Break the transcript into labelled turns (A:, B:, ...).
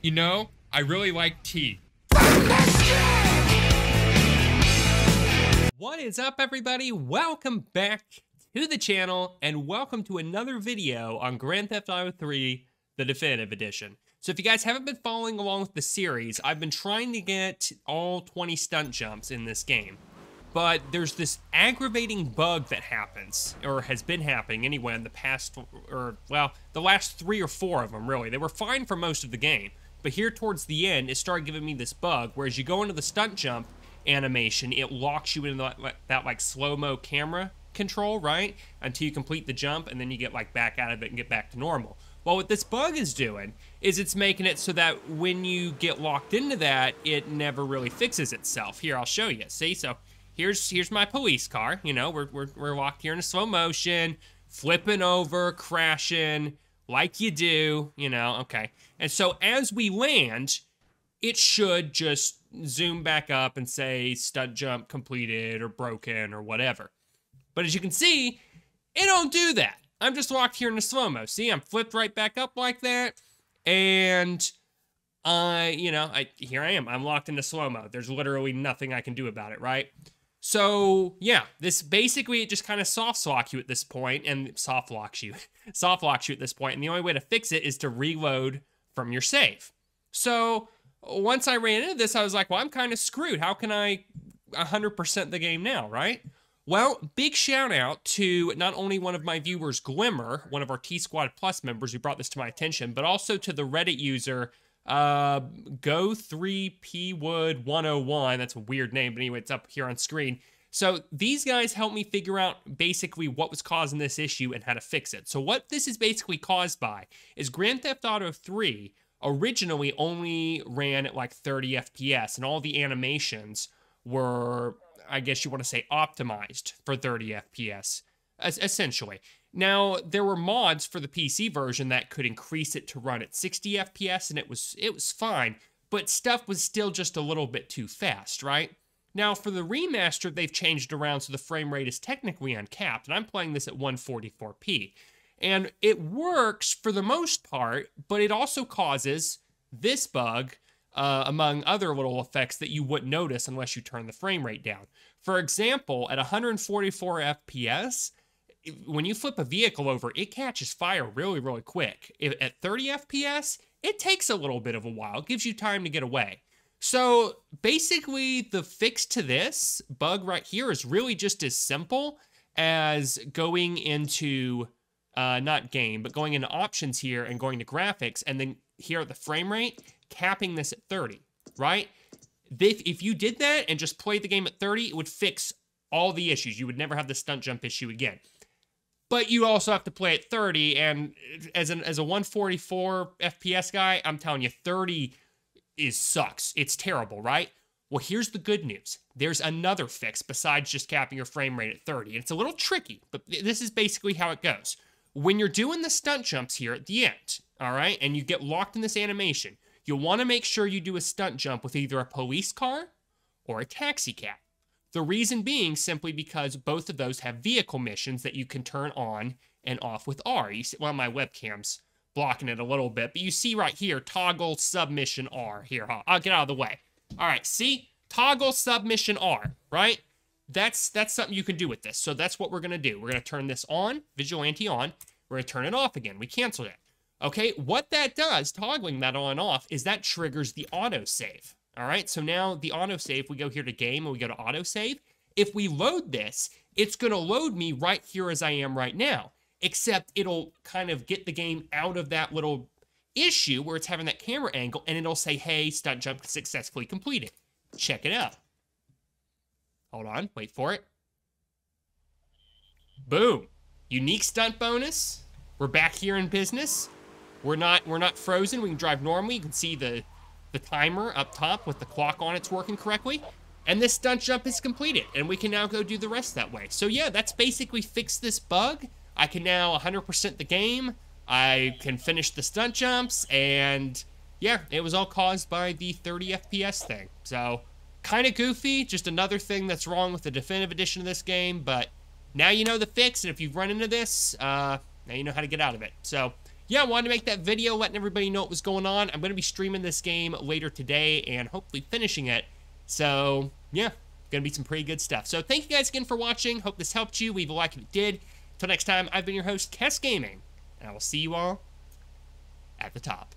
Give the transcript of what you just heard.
A: You know, I really like tea. What is up, everybody? Welcome back to the channel, and welcome to another video on Grand Theft Auto 3, the Definitive Edition. So if you guys haven't been following along with the series, I've been trying to get all 20 stunt jumps in this game. But there's this aggravating bug that happens, or has been happening anyway in the past, the last 3 or 4 of them, really. They were fine for most of the game. But here towards the end, it started giving me this bug, where as you go into the stunt jump animation, it locks you into that like slow-mo camera control, right? Until you complete the jump, and then you get like back out of it and get back to normal. Well, what this bug is doing is it's making it so that when you get locked into that, it never really fixes itself. Here, I'll show you. See, so here's my police car. You know, we're locked here in a slow motion, flipping over, crashing, like you do, you know, okay. And so as we land, it should just zoom back up and say stunt jump completed or broken or whatever. But as you can see, it don't do that. I'm just locked here in a slow-mo. See, I'm flipped right back up like that. And, here I am. I'm locked into slow-mo. There's literally nothing I can do about it, right? So, yeah, this basically, it just kind of soft locks you at this point, and soft locks you at this point, and the only way to fix it is to reload from your save. So, once I ran into this, I was like, well, I'm kind of screwed. How can I 100% the game now, right? Well, big shout out to not only one of my viewers, Glimmer, one of our T-Squad Plus members who brought this to my attention, but also to the Reddit user, Go3pwood101. That's a weird name, but anyway, it's up here on screen. So these guys helped me figure out basically what was causing this issue and how to fix it. So what this is basically caused by is Grand Theft Auto 3 originally only ran at like 30 FPS, and all the animations were, I guess you want to say, optimized for 30 FPS, essentially. Now, there were mods for the PC version that could increase it to run at 60 FPS, and it was fine, but stuff was still just a little bit too fast, right? Now, for the remaster, they've changed around so the frame rate is technically uncapped, and I'm playing this at 144p. And it works for the most part, but it also causes this bug, among other little effects that you wouldn't notice unless you turn the frame rate down. For example, at 144 FPS, when you flip a vehicle over, it catches fire really, really quick. At 30 FPS, it takes a little bit of a while. It gives you time to get away. So basically, the fix to this bug right here is really just as simple as going into, not game, but going into options here and going to graphics, and then here at the frame rate, capping this at 30, right? If you did that and just played the game at 30, it would fix all the issues. You would never have the stunt jump issue again. But you also have to play at 30, and as a 144 FPS guy, I'm telling you, 30 sucks. It's terrible, right? Well, here's the good news. There's another fix besides just capping your frame rate at 30. And it's a little tricky, but this is basically how it goes. When you're doing the stunt jumps here at the end, all right, and you get locked in this animation, you'll want to make sure you do a stunt jump with either a police car or a taxi cab. The reason being simply because both of those have vehicle missions that you can turn on and off with R. You see, well, my webcam's blocking it a little bit, but you see right here, toggle submission R. Here, I'll get out of the way. All right, see? Toggle submission R, right? That's something you can do with this. So that's what we're going to do. We're going to turn this on, Vigilante on. We're going to turn it off again. We canceled it. Okay, what that does, toggling that on and off, is that triggers the autosave. All right, so now the autosave, we go here to game and we go to autosave. If we load this, it's going to load me right here as I am right now, except it'll kind of get the game out of that little issue where it's having that camera angle, and it'll say, hey, stunt jump successfully completed. Check it out. Hold on, wait for it. Boom. Unique stunt bonus. We're back here in business. We're not frozen. We can drive normally. You can see the timer up top with the clock on it's working correctly. And this stunt jump is completed, and we can now go do the rest that way. So yeah, that's basically fixed this bug. I can now 100% the game. I can finish the stunt jumps, and yeah, it was all caused by the 30 FPS thing. So kind of goofy, just another thing that's wrong with the definitive edition of this game, but now you know the fix, and if you've run into this, now you know how to get out of it. So yeah, I wanted to make that video letting everybody know what was going on. I'm going to be streaming this game later today and hopefully finishing it. So, yeah, going to be some pretty good stuff. So, thank you guys again for watching. Hope this helped you. Leave a like if it did. Until next time, I've been your host, Kess Gaming, and I will see you all at the top.